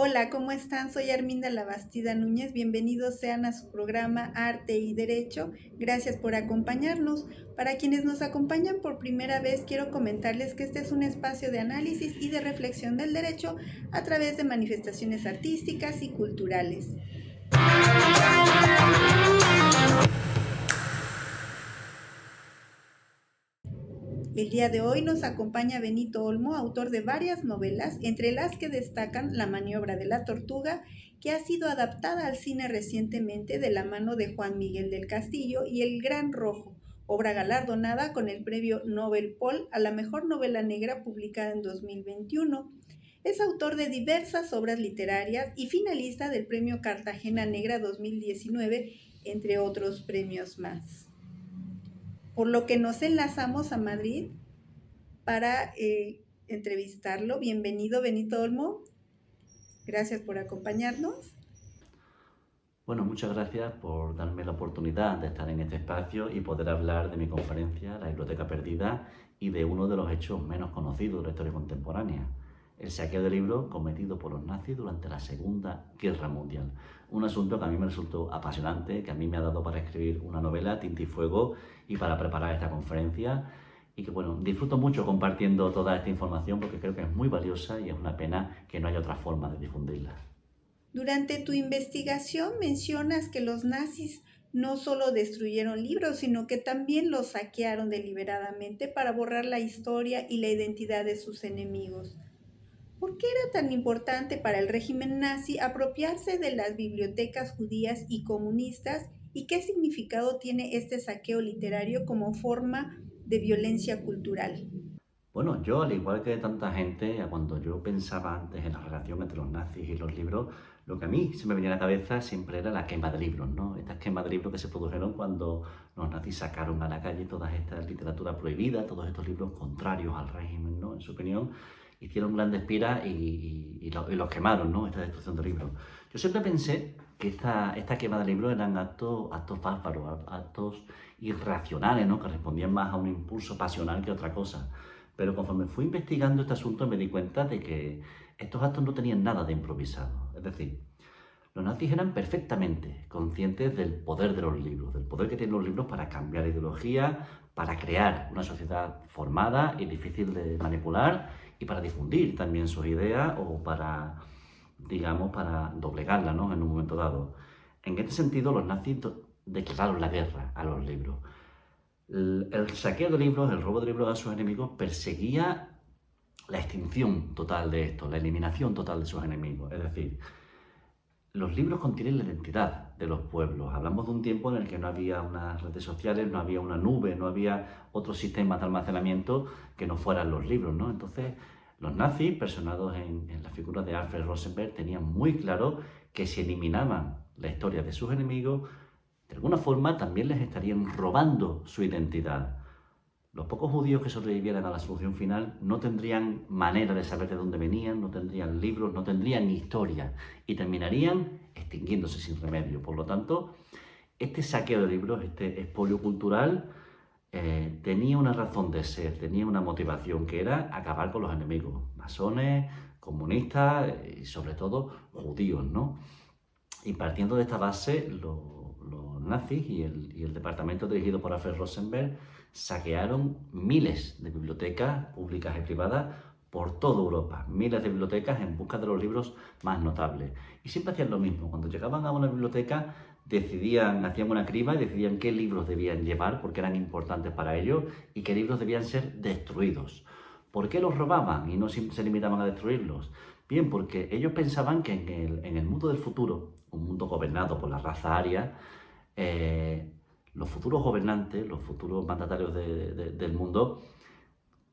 Hola, ¿cómo están? Soy Arminda Labastida Núñez. Bienvenidos sean a su programa Arte y Derecho. Gracias por acompañarnos. Para quienes nos acompañan por primera vez, quiero comentarles que este es un espacio de análisis y de reflexión del derecho a través de manifestaciones artísticas y culturales. El día de hoy nos acompaña Benito Olmo, autor de varias novelas, entre las que destacan La maniobra de la tortuga, que ha sido adaptada al cine recientemente de la mano de Juan Miguel del Castillo, y El Gran Rojo, obra galardonada con el premio Nobel Paul a la mejor novela negra publicada en 2021. Es autor de diversas obras literarias y finalista del premio Cartagena Negra 2019, entre otros premios más. Por lo que nos enlazamos a Madrid para entrevistarlo. Bienvenido, Benito Olmo. Gracias por acompañarnos. Bueno, muchas gracias por darme la oportunidad de estar en este espacio y poder hablar de mi conferencia, La Biblioteca Perdida, y de uno de los hechos menos conocidos de la historia contemporánea, el saqueo de libros cometido por los nazis durante la Segunda Guerra Mundial. Un asunto que a mí me resultó apasionante, que a mí me ha dado para escribir una novela, Tinta y Fuego, y para preparar esta conferencia, y que bueno, disfruto mucho compartiendo toda esta información porque creo que es muy valiosa y es una pena que no haya otra forma de difundirla. Durante tu investigación mencionas que los nazis no solo destruyeron libros, sino que también los saquearon deliberadamente para borrar la historia y la identidad de sus enemigos. ¿Por qué era tan importante para el régimen nazi apropiarse de las bibliotecas judías y comunistas? ¿Y qué significado tiene este saqueo literario como forma de violencia cultural? Bueno, yo, al igual que tanta gente, cuando yo pensaba antes en la relación entre los nazis y los libros, lo que a mí se me venía a la cabeza siempre era la quema de libros, ¿no? Estas quemas de libros que se produjeron cuando los nazis sacaron a la calle toda esta literatura prohibida, todos estos libros contrarios al régimen, ¿no? En su opinión, hicieron grandes piras y los quemaron, ¿no? Esta destrucción de libros. Yo siempre pensé que esta quema de libros eran actos bárbaros, actos irracionales, ¿no? Que respondían más a un impulso pasional que otra cosa. Pero conforme fui investigando este asunto me di cuenta de que estos actos no tenían nada de improvisado. Es decir, los nazis eran perfectamente conscientes del poder de los libros, del poder que tienen los libros para cambiar ideología, para crear una sociedad formada y difícil de manipular y para difundir también sus ideas o para, digamos, para doblegarla, ¿no? En un momento dado. En este sentido, los nazis declararon la guerra a los libros. El saqueo de libros, el robo de libros a sus enemigos perseguía la extinción total de esto, la eliminación total de sus enemigos. Es decir, los libros contienen la identidad de los pueblos. Hablamos de un tiempo en el que no había unas redes sociales, no había una nube, no había otros sistemas de almacenamiento que no fueran los libros, ¿no? Entonces, los nazis, personados en la figura de Alfred Rosenberg, tenían muy claro que si eliminaban la historia de sus enemigos, de alguna forma también les estarían robando su identidad. Los pocos judíos que sobrevivieran a la solución final no tendrían manera de saber de dónde venían, no tendrían libros, no tendrían historia y terminarían extinguiéndose sin remedio. Por lo tanto, este saqueo de libros, este expolio cultural, tenía una razón de ser, tenía una motivación que era acabar con los enemigos, masones, comunistas y sobre todo judíos, ¿no? Y partiendo de esta base, los nazis y el departamento dirigido por Alfred Rosenberg saquearon miles de bibliotecas públicas y privadas por toda Europa, miles de bibliotecas en busca de los libros más notables. Y siempre hacían lo mismo, cuando llegaban a una biblioteca hacían una criba y decidían qué libros debían llevar porque eran importantes para ellos y qué libros debían ser destruidos. ¿Por qué los robaban y no se limitaban a destruirlos? Bien, porque ellos pensaban que en el mundo del futuro, un mundo gobernado por la raza aria, los futuros gobernantes, los futuros mandatarios del mundo,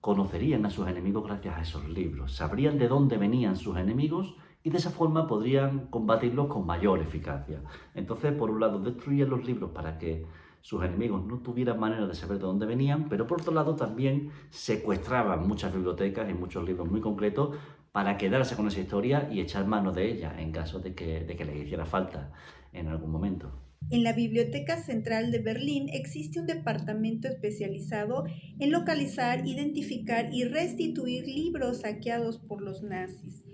conocerían a sus enemigos gracias a esos libros, sabrían de dónde venían sus enemigos y de esa forma podrían combatirlos con mayor eficacia. Entonces, por un lado, destruían los libros para que sus enemigos no tuvieran manera de saber de dónde venían, pero por otro lado también secuestraban muchas bibliotecas y muchos libros muy concretos para quedarse con esa historia y echar mano de ella en caso de que les hiciera falta en algún momento. En la Biblioteca Central de Berlín existe un departamento especializado en localizar, identificar y restituir libros saqueados por los nazis.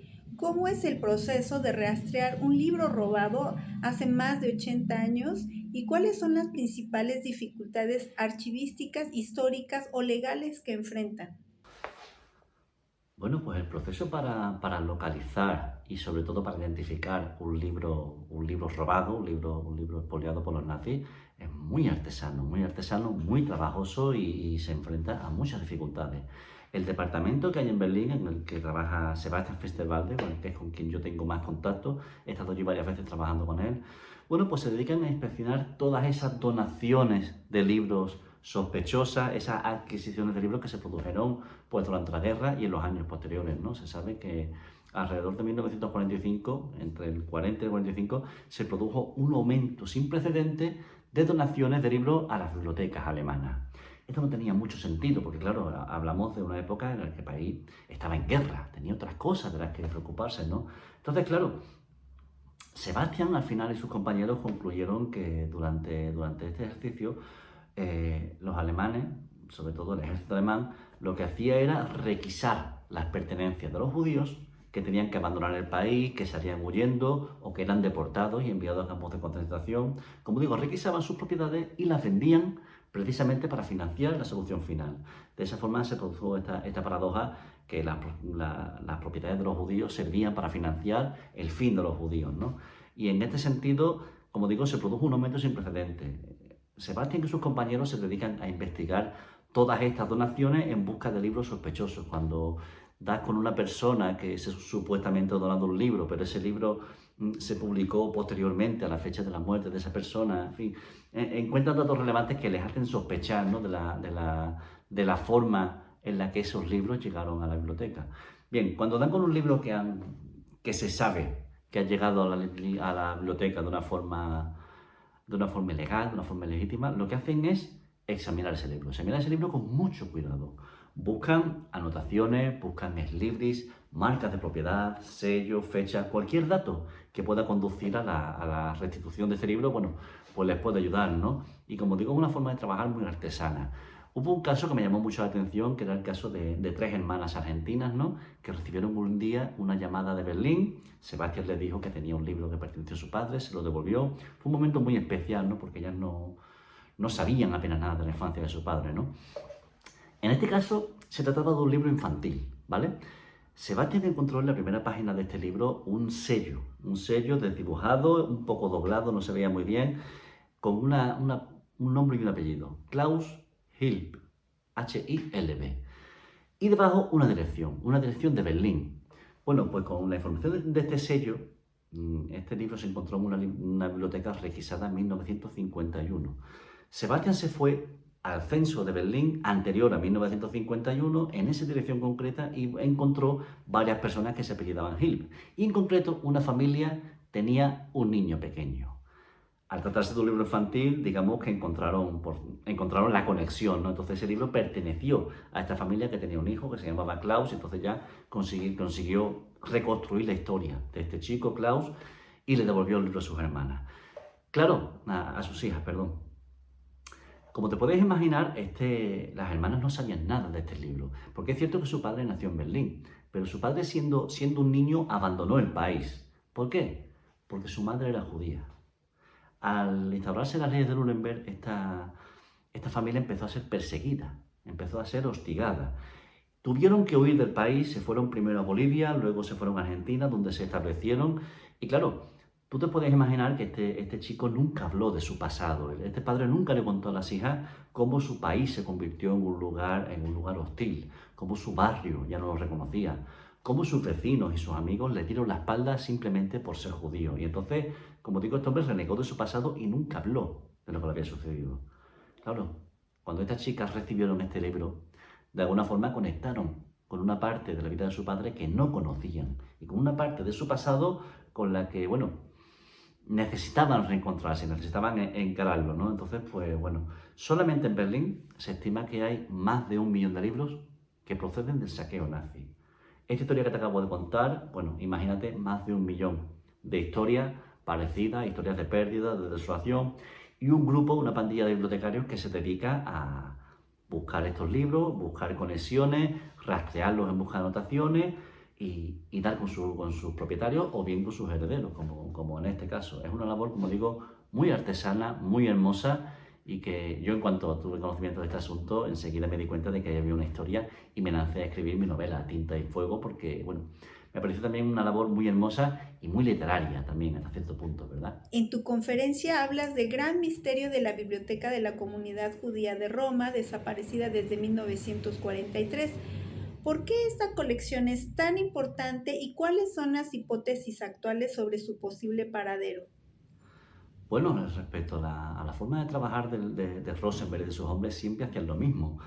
¿Cómo es el proceso de rastrear un libro robado hace más de 80 años y cuáles son las principales dificultades archivísticas, históricas o legales que enfrentan? Bueno, pues el proceso para localizar y sobre todo para identificar un libro robado, un libro expoliado por los nazis, es muy artesano, muy trabajoso y se enfrenta a muchas dificultades. El departamento que hay en Berlín, en el que trabaja Sebastian Fitzgerald, que es con quien yo tengo más contacto, he estado allí varias veces trabajando con él, bueno, pues se dedican a inspeccionar todas esas donaciones de libros sospechosas, esas adquisiciones de libros que se produjeron pues durante la guerra y en los años posteriores, ¿no? Se sabe que alrededor de 1945, entre el 40 y el 45, se produjo un aumento sin precedentes de donaciones de libros a las bibliotecas alemanas. Esto no tenía mucho sentido, porque claro, hablamos de una época en la que el país estaba en guerra, tenía otras cosas de las que preocuparse, ¿no? Entonces, claro, Sebastián al final y sus compañeros concluyeron que durante este ejercicio los alemanes, sobre todo el ejército alemán, lo que hacía era requisar las pertenencias de los judíos que tenían que abandonar el país, que salían huyendo o que eran deportados y enviados a campos de concentración. Como digo, requisaban sus propiedades y las vendían precisamente para financiar la solución final. De esa forma se produjo esta paradoja que las propiedades de los judíos servían para financiar el fin de los judíos, ¿no? Y en este sentido, como digo, se produjo un aumento sin precedentes. Sebastián y sus compañeros se dedican a investigar todas estas donaciones en busca de libros sospechosos. Cuando das con una persona que se supuestamente ha donado un libro, pero ese libro se publicó posteriormente a la fecha de la muerte de esa persona, en fin, encuentran datos relevantes que les hacen sospechar, ¿no?, de la forma en la que esos libros llegaron a la biblioteca. Bien, cuando dan con un libro que se sabe que ha llegado a la biblioteca de una forma legal, de una forma legítima, lo que hacen es examinar ese libro con mucho cuidado. Buscan anotaciones, buscan ex-libris, marcas de propiedad, sellos, fechas, cualquier dato que pueda conducir a la restitución de ese libro, bueno, pues les puede ayudar, ¿no? Y como digo, es una forma de trabajar muy artesana. Hubo un caso que me llamó mucho la atención, que era el caso de tres hermanas argentinas, ¿no?, que recibieron un día una llamada de Berlín. Sebastián les dijo que tenía un libro que perteneció a su padre, se lo devolvió. Fue un momento muy especial, ¿no?, porque ellas no sabían apenas nada de la infancia de su padre, ¿no? En este caso se trataba de un libro infantil, ¿vale? Sebastián encontró en la primera página de este libro un sello desdibujado, un poco doblado, no se veía muy bien, con un nombre y un apellido, Klaus Hilb, H-I-L-B. Y debajo una dirección de Berlín. Bueno, pues con la información de este sello, este libro se encontró en una biblioteca requisada en 1951. Sebastián se fue al censo de Berlín anterior a 1951 en esa dirección concreta y encontró varias personas que se apellidaban Hilb. Y en concreto, una familia tenía un niño pequeño. Al tratarse de un libro infantil, digamos que encontraron la conexión, ¿no? Entonces ese libro perteneció a esta familia que tenía un hijo que se llamaba Klaus, y entonces ya consiguió reconstruir la historia de este chico, Klaus, y le devolvió el libro a sus hermanas. Claro, a sus hijas, perdón. Como te podéis imaginar, las hermanas no sabían nada de este libro, porque es cierto que su padre nació en Berlín, pero su padre siendo un niño abandonó el país. ¿Por qué? Porque su madre era judía. Al instaurarse las leyes de Nuremberg, esta familia empezó a ser perseguida, empezó a ser hostigada. Tuvieron que huir del país, se fueron primero a Bolivia, luego se fueron a Argentina, donde se establecieron. Y claro, tú te puedes imaginar que este chico nunca habló de su pasado. Este padre nunca le contó a las hijas cómo su país se convirtió en un lugar hostil, cómo su barrio ya no lo reconocía, cómo sus vecinos y sus amigos le dieron la espalda simplemente por ser judío. Y entonces, como digo, este hombre renegó de su pasado y nunca habló de lo que le había sucedido. Claro, cuando estas chicas recibieron este libro, de alguna forma conectaron con una parte de la vida de su padre que no conocían y con una parte de su pasado con la que, bueno, necesitaban reencontrarse, necesitaban encararlo, ¿no? Entonces, pues bueno, solamente en Berlín se estima que hay más de 1 millón de libros que proceden del saqueo nazi. Esta historia que te acabo de contar, bueno, imagínate más de 1 millón de historias parecidas, historias de pérdida, de desolación, y un grupo, una pandilla de bibliotecarios que se dedica a buscar estos libros, buscar conexiones, rastrearlos en busca de anotaciones y dar con sus propietarios o bien con sus herederos, como en este caso. Es una labor, como digo, muy artesana, muy hermosa y que yo en cuanto tuve conocimiento de este asunto, enseguida me di cuenta de que ahí había una historia y me lancé a escribir mi novela, Tinta y Fuego, porque, bueno, me pareció también una labor muy hermosa y muy literaria también, hasta cierto punto, ¿verdad? En tu conferencia hablas del gran misterio de la Biblioteca de la Comunidad Judía de Roma, desaparecida desde 1943. ¿Por qué esta colección es tan importante y cuáles son las hipótesis actuales sobre su posible paradero? Bueno, respecto a la forma de trabajar de Rosenberg y de sus hombres, siempre hacían lo mismo.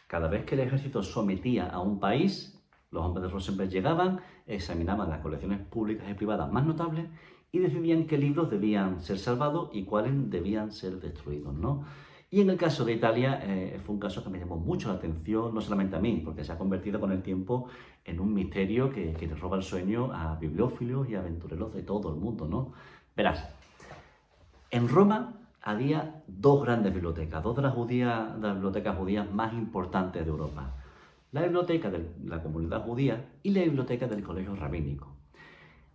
Cada vez que el ejército sometía a un país, los hombres de Rosenberg llegaban, examinaban las colecciones públicas y privadas más notables y decidían qué libros debían ser salvados y cuáles debían ser destruidos, ¿no? Y en el caso de Italia fue un caso que me llamó mucho la atención, no solamente a mí, porque se ha convertido con el tiempo en un misterio que le roba el sueño a bibliófilos y aventureros de todo el mundo, ¿no? Verás, en Roma había dos grandes bibliotecas, dos de las bibliotecas judías más importantes de Europa. La biblioteca de la comunidad judía y la biblioteca del colegio rabínico.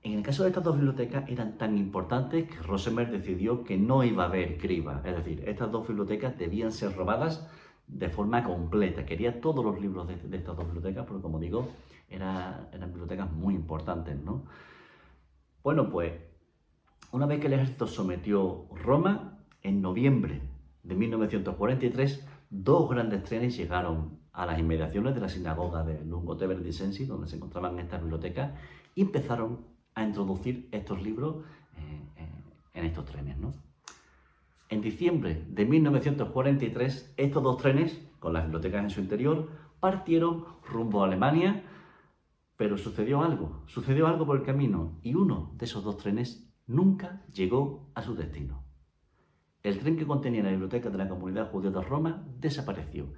En el caso de estas dos bibliotecas eran tan importantes que Rosenberg decidió que no iba a haber criba, es decir, estas dos bibliotecas debían ser robadas de forma completa. Quería todos los libros de estas dos bibliotecas, porque como digo, eran bibliotecas muy importantes, ¿no? Bueno, pues una vez que el ejército sometió Roma, en noviembre de 1943, dos grandes trenes llegaron a las inmediaciones de la sinagoga de Lungo-Tevere di Sensi, donde se encontraban estas bibliotecas, y empezaron a introducir estos libros en estos trenes, ¿no? En diciembre de 1943, estos dos trenes, con las bibliotecas en su interior, partieron rumbo a Alemania, pero sucedió algo por el camino, y uno de esos dos trenes nunca llegó a su destino. El tren que contenía la biblioteca de la comunidad judía de Roma desapareció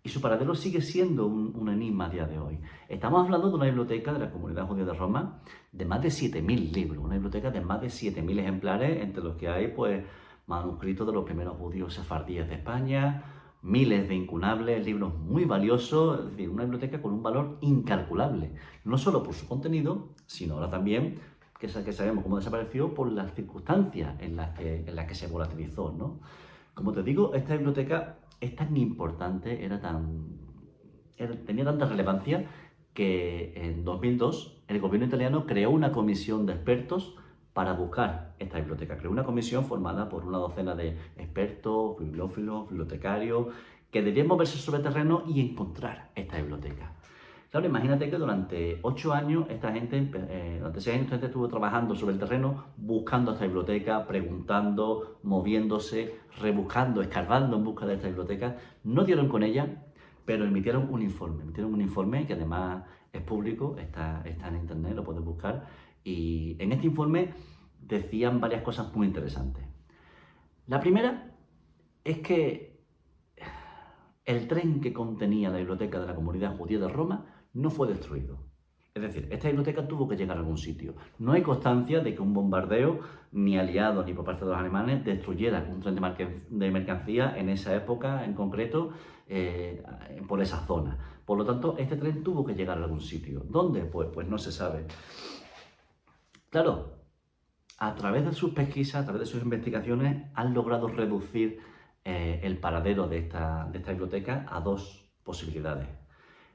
y su paradero sigue siendo un enigma a día de hoy. Estamos hablando de una biblioteca de la comunidad judía de Roma de más de 7.000 libros, una biblioteca de más de 7.000 ejemplares, entre los que hay pues manuscritos de los primeros judíos sefardíes de España, miles de incunables, libros muy valiosos, es decir, una biblioteca con un valor incalculable, no solo por su contenido, sino ahora también que sabemos cómo desapareció por las circunstancias en las que se volatilizó, ¿no? Como te digo, esta biblioteca es tan importante, tenía tanta relevancia que en 2002 el gobierno italiano creó una comisión de expertos para buscar esta biblioteca. Creó una comisión formada por una docena de expertos, bibliófilos, bibliotecarios, que debían moverse sobre el terreno y encontrar esta biblioteca. Claro, imagínate que durante 8 años durante 6 años esta gente estuvo trabajando sobre el terreno, buscando esta biblioteca, preguntando, moviéndose, rebuscando, escarbando en busca de esta biblioteca. No dieron con ella, pero emitieron un informe que además es público, está en internet, lo puedes buscar. Y en este informe decían varias cosas muy interesantes. La primera es que el tren que contenía la biblioteca de la comunidad judía de Roma no fue destruido. Es decir, esta biblioteca tuvo que llegar a algún sitio. No hay constancia de que un bombardeo, ni aliado ni por parte de los alemanes, destruyera un tren de mercancía en esa época en concreto, por esa zona. Por lo tanto, este tren tuvo que llegar a algún sitio. ¿Dónde? Pues no se sabe. Claro, a través de sus pesquisas, a través de sus investigaciones, han logrado reducir el paradero de esta biblioteca a dos posibilidades.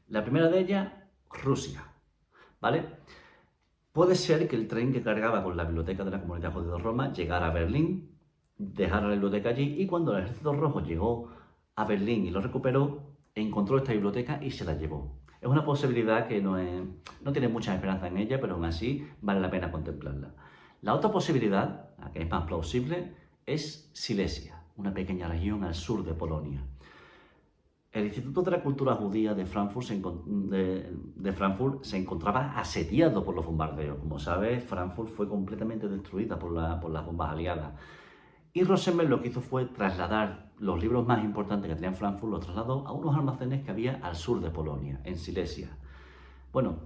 La primera de ellas, Rusia, ¿vale? Puede ser que el tren que cargaba con la biblioteca de la Comunidad Judía de Roma llegara a Berlín, dejara la biblioteca allí y cuando el Ejército Rojo llegó a Berlín y lo recuperó, encontró esta biblioteca y se la llevó. Es una posibilidad que no tiene mucha esperanza en ella, pero aún así vale la pena contemplarla. La otra posibilidad, la que es más plausible, es Silesia, una pequeña región al sur de Polonia. El Instituto de la Cultura Judía de Frankfurt se encontraba asediado por los bombardeos. Como sabes, Frankfurt fue completamente destruida por las bombas aliadas. Y Rosenberg lo que hizo fue trasladar los libros más importantes que tenía en Frankfurt, los trasladó a unos almacenes que había al sur de Polonia, en Silesia. Bueno,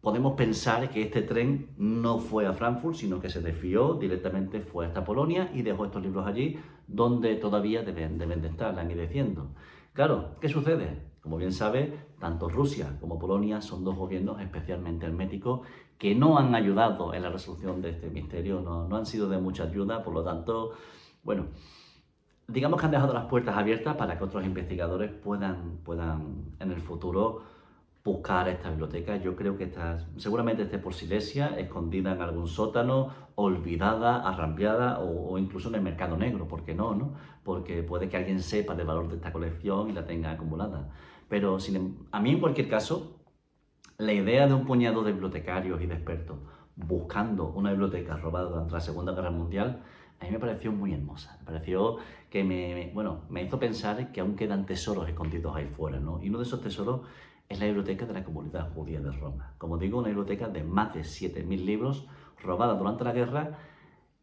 podemos pensar que este tren no fue a Frankfurt, sino que se desvió, directamente fue hasta Polonia y dejó estos libros allí, donde todavía deben de estar, la han ido diciendo. Claro, ¿qué sucede? Como bien sabe, tanto Rusia como Polonia son dos gobiernos especialmente herméticos que no han ayudado en la resolución de este misterio, no han sido de mucha ayuda, por lo tanto, bueno, digamos que han dejado las puertas abiertas para que otros investigadores puedan en el futuro buscar esta biblioteca. Yo creo que seguramente esté por Silesia, escondida en algún sótano, olvidada, arrampiada o incluso en el mercado negro, ¿por qué no, no? Porque puede que alguien sepa del valor de esta colección y la tenga acumulada. Pero a mí en cualquier caso, la idea de un puñado de bibliotecarios y de expertos buscando una biblioteca robada durante la Segunda Guerra Mundial, a mí me pareció muy hermosa. Me pareció que me hizo pensar que aún quedan tesoros escondidos ahí fuera, ¿no? Y uno de esos tesoros es la biblioteca de la comunidad judía de Roma. Como digo, una biblioteca de más de 7.000 libros robada durante la guerra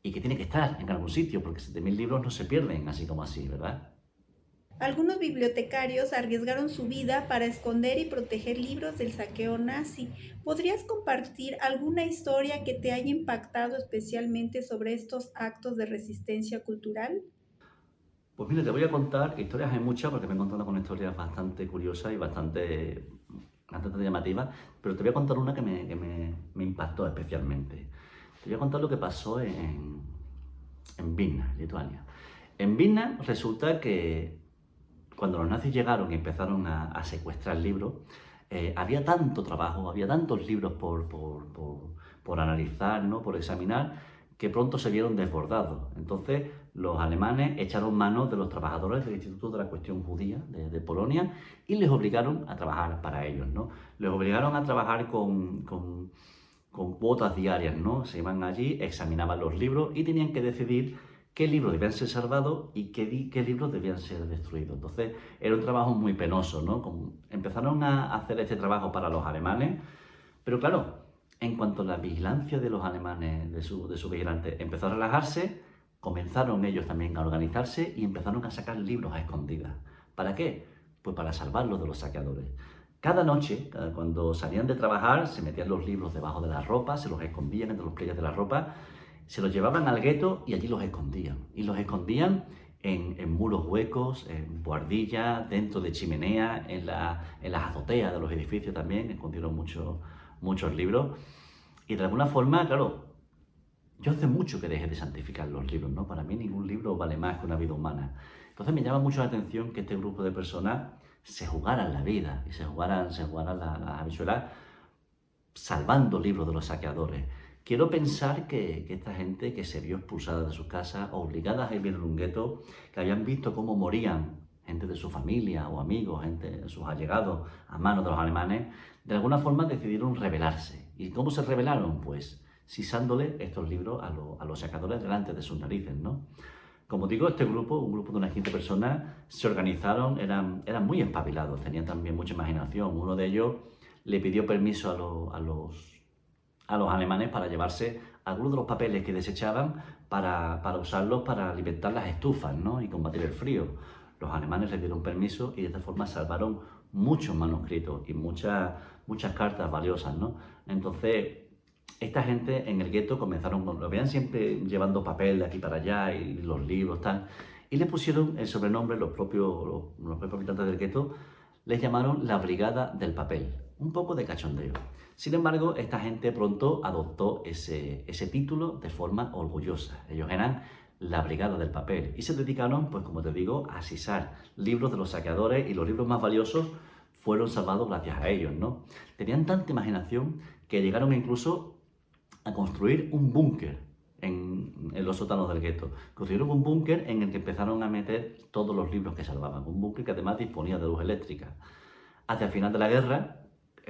y que tiene que estar en algún sitio, porque 7.000 libros no se pierden así como así, ¿verdad? Algunos bibliotecarios arriesgaron su vida para esconder y proteger libros del saqueo nazi. ¿Podrías compartir alguna historia que te haya impactado especialmente sobre estos actos de resistencia cultural? Pues mira, te voy a contar, historias hay muchas, porque me he encontrado con historias bastante curiosas y bastante llamativas, pero te voy a contar una que me impactó especialmente. Te voy a contar lo que pasó en Vilna, Lituania. En Vilna resulta que cuando los nazis llegaron y empezaron a secuestrar libros, había tanto trabajo, había tantos libros por analizar, ¿no? Por examinar, que pronto se vieron desbordados. Entonces, los alemanes echaron mano de los trabajadores del Instituto de la Cuestión Judía de Polonia y les obligaron a trabajar para ellos, ¿no? Les obligaron a trabajar con cuotas diarias, ¿no? Se iban allí, examinaban los libros y tenían que decidir qué libros debían ser salvados y qué libros debían ser destruidos. Entonces, era un trabajo muy penoso, ¿no? Empezaron a hacer este trabajo para los alemanes, pero claro, en cuanto a la vigilancia de los alemanes, de su vigilante, empezó a relajarse, comenzaron ellos también a organizarse y empezaron a sacar libros a escondidas. ¿Para qué? Pues para salvarlos de los saqueadores. Cada noche, cuando salían de trabajar, se metían los libros debajo de la ropa, se los escondían entre los pliegues de la ropa, se los llevaban al gueto y allí los escondían. Y los escondían en muros huecos, en buhardillas, dentro de chimeneas, en las azoteas de los edificios también, escondieron muchos libros. Y de alguna forma, claro, yo hace mucho que dejé de santificar los libros, ¿no? Para mí ningún libro vale más que una vida humana. Entonces me llama mucho la atención que este grupo de personas se jugaran la vida y se jugaran las habichuelas salvando libros de los saqueadores. Quiero pensar que esta gente que se vio expulsada de sus casas, obligadas a vivir en un gueto, que habían visto cómo morían gente de su familia o amigos, gente de sus allegados a manos de los alemanes, de alguna forma decidieron rebelarse. ¿Y cómo se rebelaron? Pues sisándole estos libros a los saqueadores delante de sus narices, ¿no? Como digo, este grupo, un grupo de unas 15 personas, se organizaron, eran muy espabilados, tenían también mucha imaginación. Uno de ellos le pidió permiso a los alemanes para llevarse algunos de los papeles que desechaban para usarlos para alimentar las estufas, ¿no? Y combatir el frío. Los alemanes les dieron permiso y de esta forma salvaron muchos manuscritos y muchas cartas valiosas, ¿no? Entonces, esta gente en el gueto lo veían siempre llevando papel de aquí para allá y los libros, tal, y le pusieron el sobrenombre, los propios habitantes del gueto, les llamaron la Brigada del Papel, un poco de cachondeo. Sin embargo, esta gente pronto adoptó ese título de forma orgullosa. Ellos eran la Brigada del Papel y se dedicaron, pues como te digo, a sisar libros de los saqueadores y los libros más valiosos fueron salvados gracias a ellos, ¿no? Tenían tanta imaginación que llegaron incluso a construir un búnker en los sótanos del gueto. Construyeron un búnker en el que empezaron a meter todos los libros que salvaban. Un búnker que además disponía de luz eléctrica. Hacia el final de la guerra,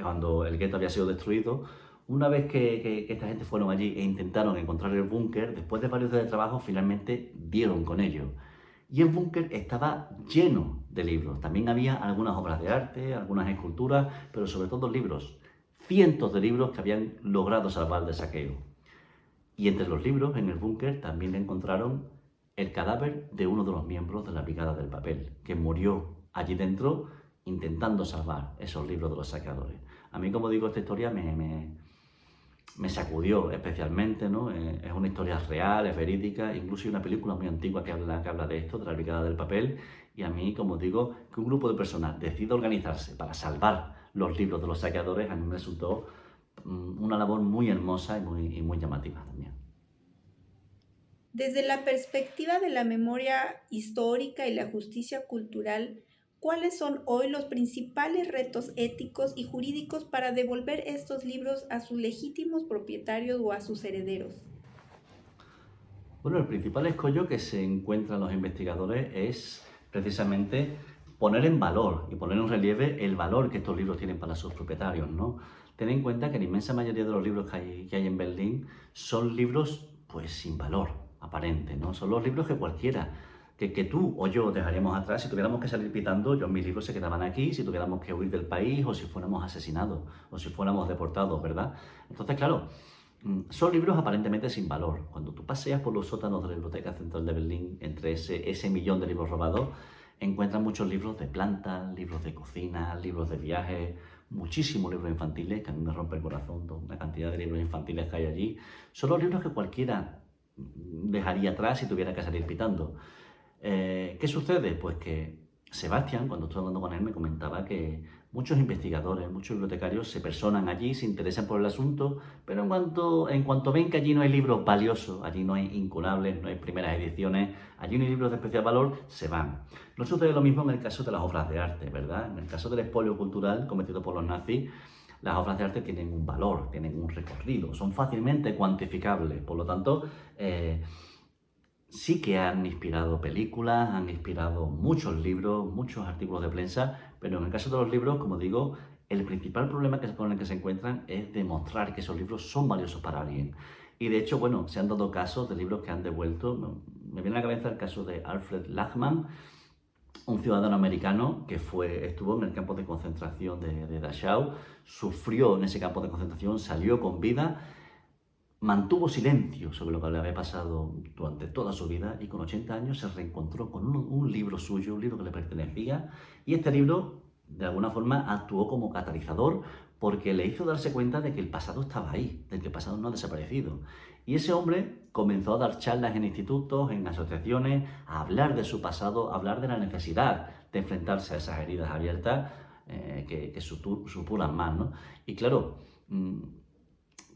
cuando el gueto había sido destruido, una vez que esta gente fueron allí e intentaron encontrar el búnker, después de varios días de trabajo, finalmente dieron con ello. Y el búnker estaba lleno de libros. También había algunas obras de arte, algunas esculturas, pero sobre todo libros. Cientos de libros que habían logrado salvar del saqueo. Y entre los libros, en el búnker, también encontraron el cadáver de uno de los miembros de la Brigada del Papel, que murió allí dentro intentando salvar esos libros de los saqueadores. A mí, como digo, esta historia me sacudió especialmente, ¿no? Es una historia real, es verídica, incluso hay una película muy antigua que habla de esto, de la Brigada del Papel, Y a mí, como digo, que un grupo de personas decida organizarse para salvar los libros de los saqueadores, a mí me resultó una labor muy hermosa y muy llamativa también. Desde la perspectiva de la memoria histórica y la justicia cultural, ¿cuáles son hoy los principales retos éticos y jurídicos para devolver estos libros a sus legítimos propietarios o a sus herederos? Bueno, el principal escollo que se encuentran los investigadores es precisamente poner en valor y poner en relieve el valor que estos libros tienen para sus propietarios, ¿no? Ten en cuenta que la inmensa mayoría de los libros que hay en Berlín son libros pues sin valor aparente, ¿no? Son los libros que cualquiera, que tú o yo dejaríamos atrás si tuviéramos que salir pitando, mis libros se quedaban aquí, si tuviéramos que huir del país o si fuéramos asesinados o si fuéramos deportados, ¿verdad? Entonces, claro, son libros aparentemente sin valor. Cuando tú paseas por los sótanos de la Biblioteca Central de Berlín, entre ese millón de libros robados, encuentras muchos libros de plantas, libros de cocina, libros de viajes, muchísimos libros infantiles, que a mí me rompe el corazón la cantidad de libros infantiles que hay allí. Son los libros que cualquiera dejaría atrás si tuviera que salir pitando. ¿Qué sucede? Pues que Sebastián, cuando estuve hablando con él, me comentaba que muchos investigadores, muchos bibliotecarios se personan allí, se interesan por el asunto, pero en cuanto ven que allí no hay libros valiosos, allí no hay inculables, no hay primeras ediciones, allí no hay libros de especial valor, se van. No sucede lo mismo en el caso de las obras de arte, ¿verdad? En el caso del expolio cultural cometido por los nazis, las obras de arte tienen un valor, tienen un recorrido, son fácilmente cuantificables, por lo tanto, sí que han inspirado películas, han inspirado muchos libros, muchos artículos de prensa, pero en el caso de los libros, como digo, el principal problema con el que se encuentran es demostrar que esos libros son valiosos para alguien. Y de hecho, bueno, se han dado casos de libros que han devuelto. Me viene a la cabeza el caso de Alfred Lachmann, un ciudadano americano que estuvo en el campo de concentración de Dachau, sufrió en ese campo de concentración, salió con vida, mantuvo silencio sobre lo que le había pasado durante toda su vida y con 80 años se reencontró con un libro suyo, un libro que le pertenecía, y este libro de alguna forma actuó como catalizador porque le hizo darse cuenta de que el pasado estaba ahí, de que el pasado no ha desaparecido. Y ese hombre comenzó a dar charlas en institutos, en asociaciones, a hablar de su pasado, a hablar de la necesidad de enfrentarse a esas heridas abiertas que supuran más, ¿no? Y claro,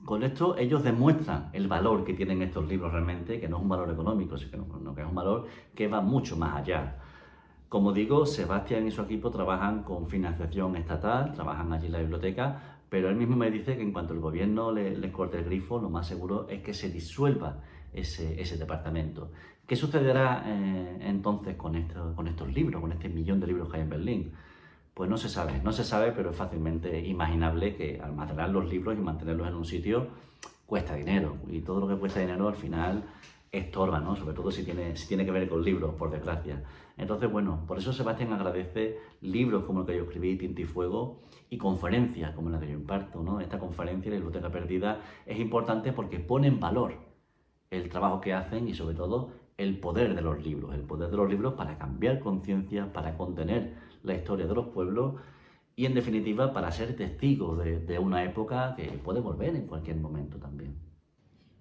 con esto ellos demuestran el valor que tienen estos libros realmente, que no es un valor económico, sino que es un valor que va mucho más allá. Como digo, Sebastián y su equipo trabajan con financiación estatal, trabajan allí en la biblioteca, pero él mismo me dice que en cuanto el gobierno les corte el grifo, lo más seguro es que se disuelva ese departamento. ¿Qué sucederá entonces con estos libros, con este millón de libros que hay en Berlín? Pues no se sabe, pero es fácilmente imaginable que almacenar los libros y mantenerlos en un sitio cuesta dinero. Y todo lo que cuesta dinero al final estorba, ¿no? Sobre todo si tiene que ver con libros, por desgracia. Entonces, bueno, por eso Sebastián agradece libros como el que yo escribí, Tinta y Fuego, y conferencias como la que yo imparto, ¿no? Esta conferencia, la Biblioteca Perdida, es importante porque pone en valor el trabajo que hacen y sobre todo el poder de los libros, el poder de los libros para cambiar conciencia, para contener la historia de los pueblos y en definitiva para ser testigos de una época que puede volver en cualquier momento también.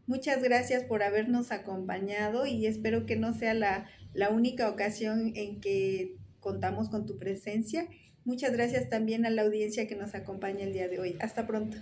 Muchas gracias por habernos acompañado y espero que no sea la única ocasión en que contamos con tu presencia. Muchas gracias también a la audiencia que nos acompaña el día de hoy. Hasta pronto.